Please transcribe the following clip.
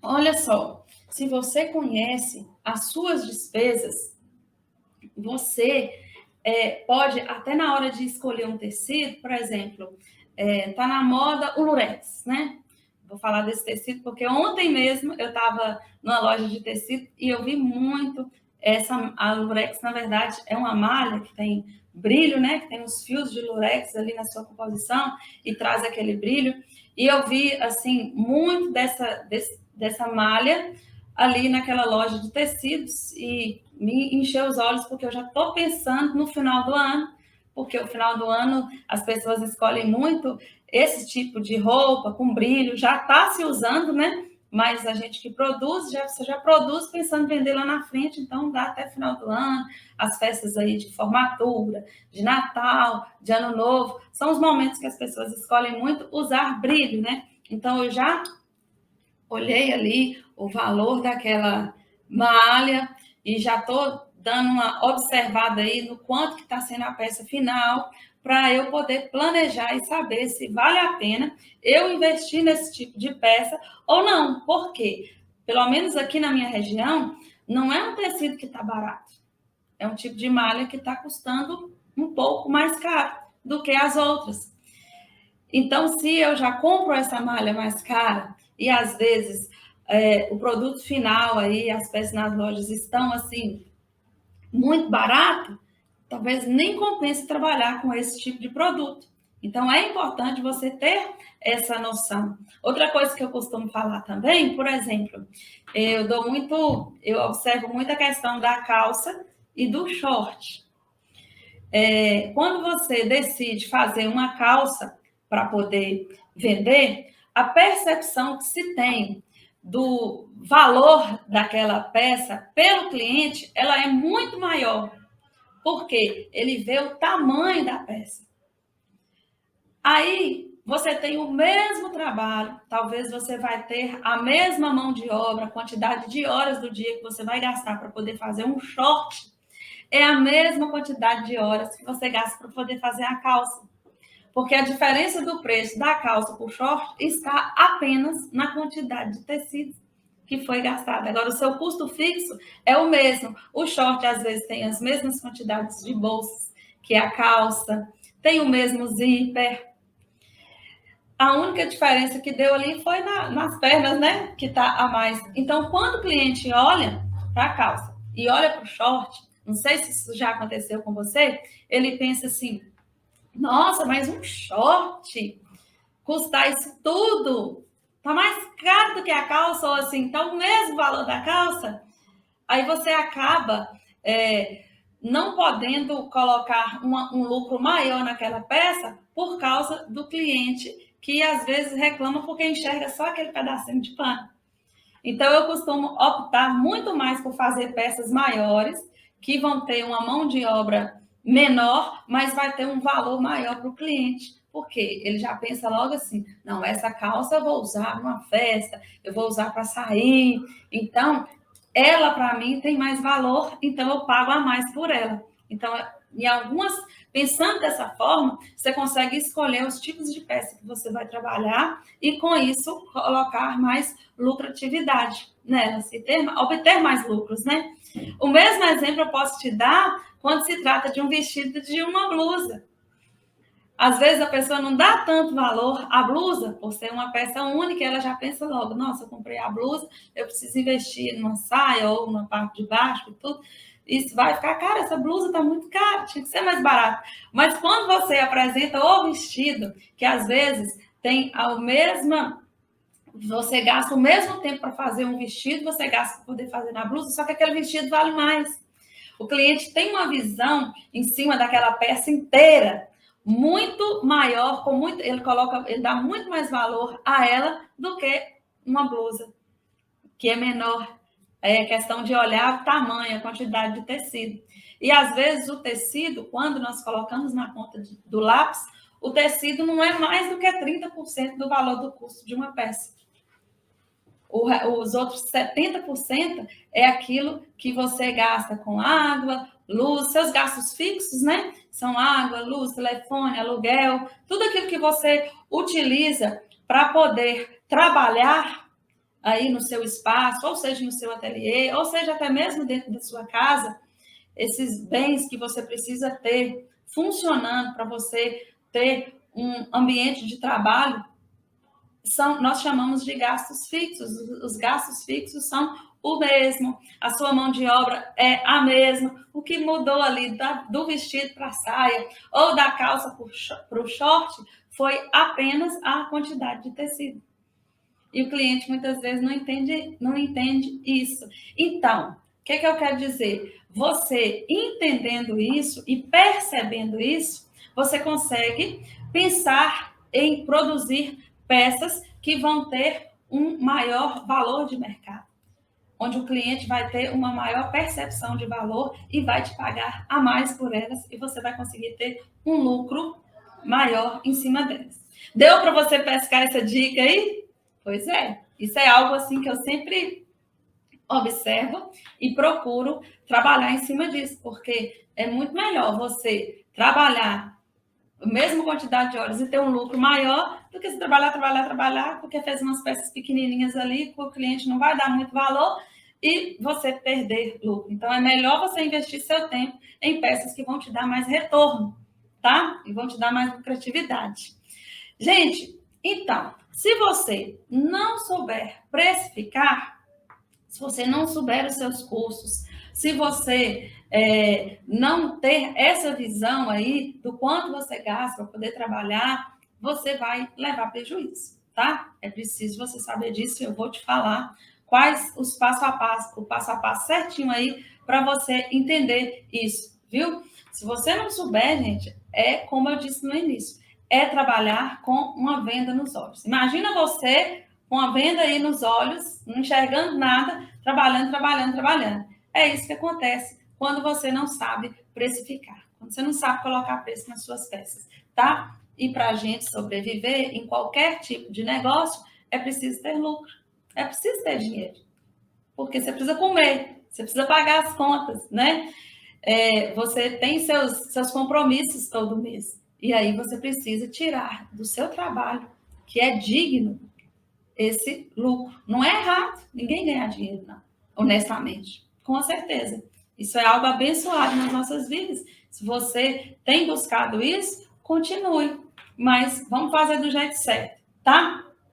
Olha só, se você conhece as suas despesas, você pode, até na hora de escolher um tecido, por exemplo, tá na moda o lurex, né? Vou falar desse tecido porque ontem mesmo eu estava numa loja de tecido e eu vi muito a lurex, na verdade, é uma malha que tem brilho, né? Que tem os fios de lurex ali na sua composição e traz aquele brilho. E eu vi, assim, muito dessa malha ali naquela loja de tecidos e me encheu os olhos porque eu já estou pensando no final do ano, porque o final do ano as pessoas escolhem muito esse tipo de roupa com brilho, já está se usando, né? Mas a gente que produz, você já produz pensando em vender lá na frente, então dá até final do ano, as festas aí de formatura, de Natal, de Ano Novo, são os momentos que as pessoas escolhem muito usar brilho, né? Então eu já olhei ali o valor daquela malha e já estou dando uma observada aí no quanto que está sendo a peça final, para eu poder planejar e saber se vale a pena eu investir nesse tipo de peça ou não. Por quê? Pelo menos aqui na minha região, não é um tecido que está barato. É um tipo de malha que está custando um pouco mais caro do que as outras. Então, se eu já compro essa malha mais cara e às vezes o produto final aí, as peças nas lojas estão assim muito barato, talvez nem compense trabalhar com esse tipo de produto. Então, é importante você ter essa noção. Outra coisa que eu costumo falar também, por exemplo, eu observo muito a questão da calça e do short. Quando você decide fazer uma calça para poder vender, a percepção que se tem do valor daquela peça pelo cliente, ela é muito maior, porque ele vê o tamanho da peça. Aí você tem o mesmo trabalho, talvez você vai ter a mesma mão de obra, a quantidade de horas do dia que você vai gastar para poder fazer um short, é a mesma quantidade de horas que você gasta para poder fazer a calça. Porque a diferença do preço da calça para o short está apenas na quantidade de tecido que foi gastado. Agora, o seu custo fixo é o mesmo. O short, às vezes, tem as mesmas quantidades de bolsas que a calça, tem o mesmo zíper. A única diferença que deu ali foi nas pernas, né? Que está a mais. Então, quando o cliente olha para a calça e olha para o short, não sei se isso já aconteceu com você, ele pensa assim: nossa, mas um short custar isso tudo? Tá mais caro do que a calça, ou assim, tá o mesmo valor da calça? Aí você acaba não podendo colocar um lucro maior naquela peça por causa do cliente que às vezes reclama porque enxerga só aquele pedacinho de pano. Então eu costumo optar muito mais por fazer peças maiores, que vão ter uma mão de obra menor, mas vai ter um valor maior para o cliente. Porque ele já pensa logo assim: não, essa calça eu vou usar numa festa, eu vou usar para sair. Então, ela para mim tem mais valor, então eu pago a mais por ela. Então, em algumas, pensando dessa forma, você consegue escolher os tipos de peça que você vai trabalhar e com isso colocar mais lucratividade nelas e obter mais lucros, né? O mesmo exemplo eu posso te dar quando se trata de um vestido, de uma blusa. Às vezes a pessoa não dá tanto valor à blusa, por ser uma peça única, ela já pensa logo: nossa, eu comprei a blusa, eu preciso investir numa saia ou na parte de baixo e tudo. Isso vai ficar, cara, essa blusa está muito cara, tinha que ser mais barato. Mas quando você apresenta o vestido, que às vezes tem a mesma. Você gasta o mesmo tempo para fazer um vestido, você gasta para poder fazer na blusa, só que aquele vestido vale mais. O cliente tem uma visão em cima daquela peça inteira muito maior, ele dá muito mais valor a ela do que uma blusa, que é menor. É questão de olhar o tamanho, a quantidade de tecido. E às vezes o tecido, quando nós colocamos na ponta do lápis, o tecido não é mais do que 30% do valor do custo de uma peça. Os outros 70% é aquilo que você gasta com água, luz, seus gastos fixos, né? São água, luz, telefone, aluguel, tudo aquilo que você utiliza para poder trabalhar aí no seu espaço, ou seja, no seu ateliê, ou seja, até mesmo dentro da sua casa, esses bens que você precisa ter funcionando para você ter um ambiente de trabalho, nós chamamos de gastos fixos. Os gastos fixos são o mesmo, a sua mão de obra é a mesma. O que mudou ali do vestido para a saia ou da calça para o short foi apenas a quantidade de tecido. E o cliente muitas vezes não entende isso. Então, o que eu quero dizer? Você entendendo isso e percebendo isso, você consegue pensar em produzir peças que vão ter um maior valor de mercado, onde o cliente vai ter uma maior percepção de valor e vai te pagar a mais por elas e você vai conseguir ter um lucro maior em cima delas. Deu para você pescar essa dica aí? Pois é, isso é algo assim que eu sempre observo e procuro trabalhar em cima disso, porque é muito melhor você trabalhar a mesma quantidade de horas e ter um lucro maior do que se trabalhar, porque fez umas peças pequenininhas ali, que o cliente não vai dar muito valor e você perder lucro. Então, é melhor você investir seu tempo em peças que vão te dar mais retorno, tá? E vão te dar mais lucratividade. Gente, então, se você não souber precificar, se você não souber os seus custos, se você não ter essa visão aí do quanto você gasta para poder trabalhar, você vai levar prejuízo, tá? É preciso você saber disso e eu vou te falar quais os passo a passo certinho aí para você entender isso, viu? Se você não souber, gente, é como eu disse no início, é trabalhar com uma venda nos olhos. Imagina você com a venda aí nos olhos, não enxergando nada, trabalhando. É isso que acontece quando você não sabe precificar, quando você não sabe colocar preço nas suas peças, tá? E para a gente sobreviver em qualquer tipo de negócio, é preciso ter lucro, é preciso ter dinheiro, porque você precisa comer, você precisa pagar as contas, né? Você tem seus compromissos todo mês, e aí você precisa tirar do seu trabalho, que é digno, esse lucro. Não é errado, ninguém ganha dinheiro, não, honestamente, com certeza. Isso é algo abençoado nas nossas vidas. Se você tem buscado isso, continue, mas vamos fazer do jeito certo, tá?